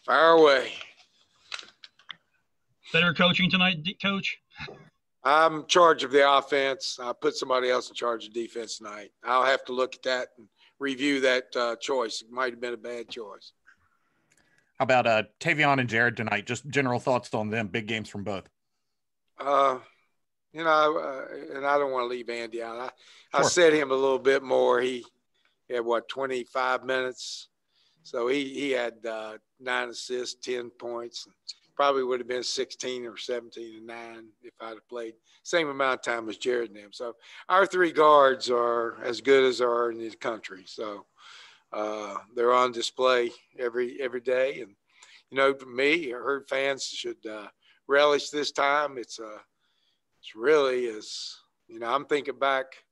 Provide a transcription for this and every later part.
Fire away. Better coaching tonight, Coach? I'm in charge of the offense. I put somebody else in charge of defense tonight. I'll have to look at that and review that choice. It might have been a bad choice. How about Tavion and Jared tonight? Just general thoughts on them. Big games from both. And I don't want to leave Andy out. I said him a little bit more. He had, 25 minutes. So he had 9 assists, 10 points. Probably would have been 16 or 17 and 9 if I'd have played same amount of time as Jared and them. So our 3 guards are as good as are in the country. So they're on display every day. And, for me, I heard fans should relish this time. It's really is, I'm thinking back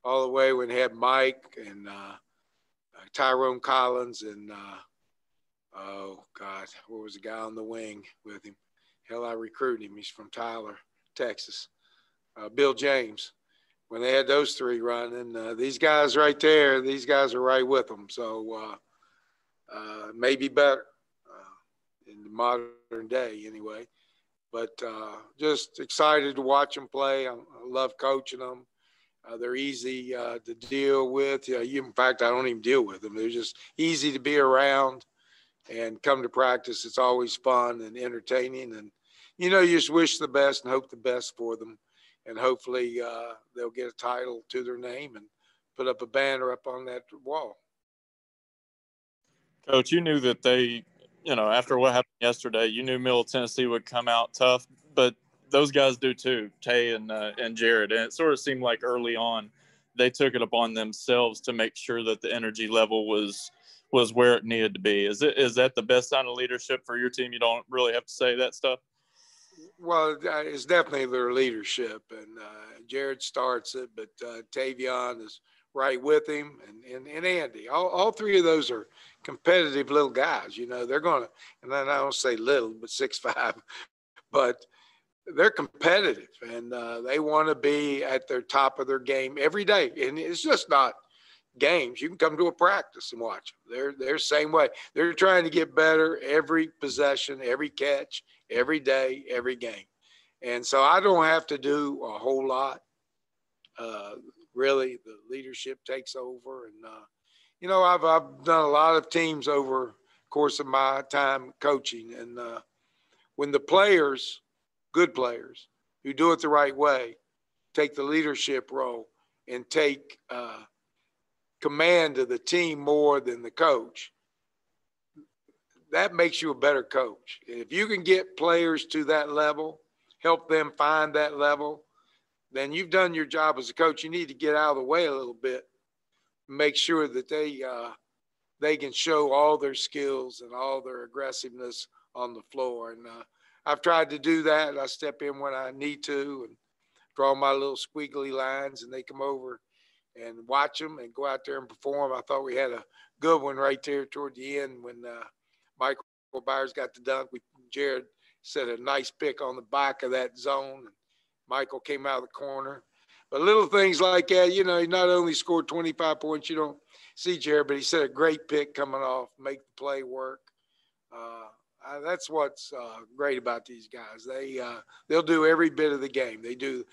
all the way when they had Mike and Tyrone Collins and oh God, what was the guy on the wing with him? Hell, I recruited him. He's from Tyler, Texas. Bill James. When they had those 3 running, these guys right there, these guys are right with them. So maybe better in the modern day anyway. But just excited to watch them play. I love coaching them. They're easy to deal with. In fact, I don't even deal with them. They're just easy to be around and come to practice. It's always fun and entertaining. And, you just wish the best and hope the best for them. And hopefully they'll get a title to their name and put up a banner up on that wall. Coach, you knew that they, after what happened yesterday, you knew Middle Tennessee would come out tough, but those guys do too, Tay and Jared. And it sort of seemed like early on they took it upon themselves to make sure that the energy level was where it needed to be. Is that the best sign of leadership for your team? You don't really have to say that stuff? Well, it's definitely their leadership, and Jared starts it, but Tavion is right with him, and Andy. All 3 of those are competitive little guys. They're going to, and then I don't say little, but 6'5", but they're competitive, and they want to be at their top of their game every day. And it's just not games. You can come to a practice and watch them. They're the same way. They're trying to get better every possession, every catch, every day, every game. And so I don't have to do a whole lot. Really, the leadership takes over. And, I've done a lot of teams over the course of my time coaching. And when the players, good players, who do it the right way, take the leadership role and take command of the team more than the coach, that makes you a better coach. If you can get players to that level, help them find that level, then you've done your job as a coach. You need to get out of the way a little bit, make sure that they can show all their skills and all their aggressiveness on the floor. And I've tried to do that. I step in when I need to and draw my little squiggly lines, and they come over and watch them and go out there and perform. I thought we had a good one right there toward the end when Michael Byers got the dunk. Jared set a nice pick on the back of that zone, and Michael came out of the corner. But little things like that, he not only scored 25 points, you don't see Jared, but he set a great pick coming off, make the play work. That's what's great about these guys. They'll do every bit of the game. They do.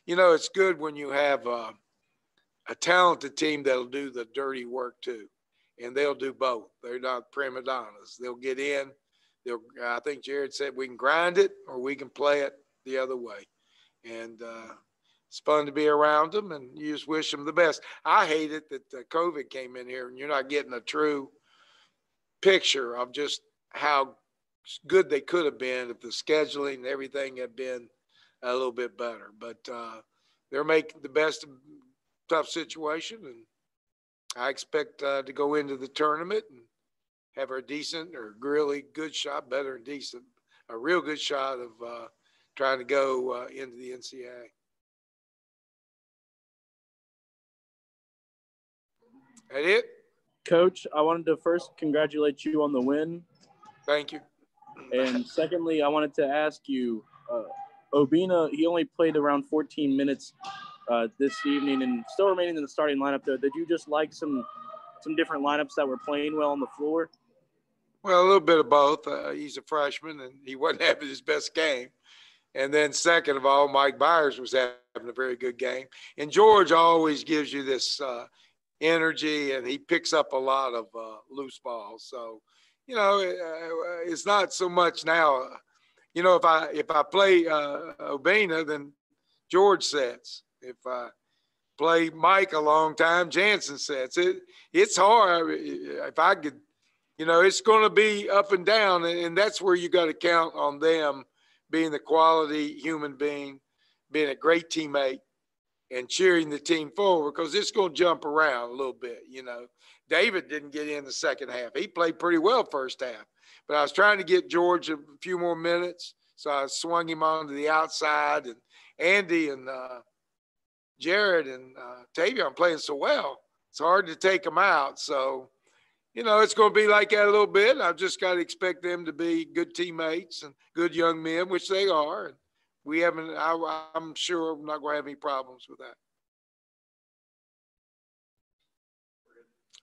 It's good when you have a talented team that'll do the dirty work too, and they'll do both. They're not prima donnas. They'll get in. I think Jared said we can grind it or we can play it the other way. And it's fun to be around them, and you just wish them the best. I hate it that COVID came in here and you're not getting a true picture of just how good they could have been if the scheduling and everything had been a little bit better. But they're making the best of a tough situation, and I expect to go into the tournament and have a decent or really good shot, better than decent, a real good shot of trying to go into the NCAA. That it? Coach, I wanted to first congratulate you on the win. Thank you. And secondly, I wanted to ask you, Obina, he only played around 14 minutes this evening and still remaining in the starting lineup, though. Did you just like some different lineups that were playing well on the floor? Well, a little bit of both. He's a freshman, and he wasn't having his best game. And then second of all, Mike Byers was having a very good game. And George always gives you this energy, and he picks up a lot of loose balls. So, it's not so much now. If I play Obina, then George sets. If I play Mike a long time, Jansen sets. It's hard. If I could, it's going to be up and down, and that's where you got to count on them being the quality human being, being a great teammate, and cheering the team forward, because it's going to jump around a little bit. David didn't get in the second half. He played pretty well first half, but I was trying to get George a few more minutes, so I swung him onto the outside, and Andy and Jared and Tavion playing so well, it's hard to take them out. So, it's going to be like that a little bit. I've just got to expect them to be good teammates and good young men, which they are. And I'm sure I'm not going to have any problems with that.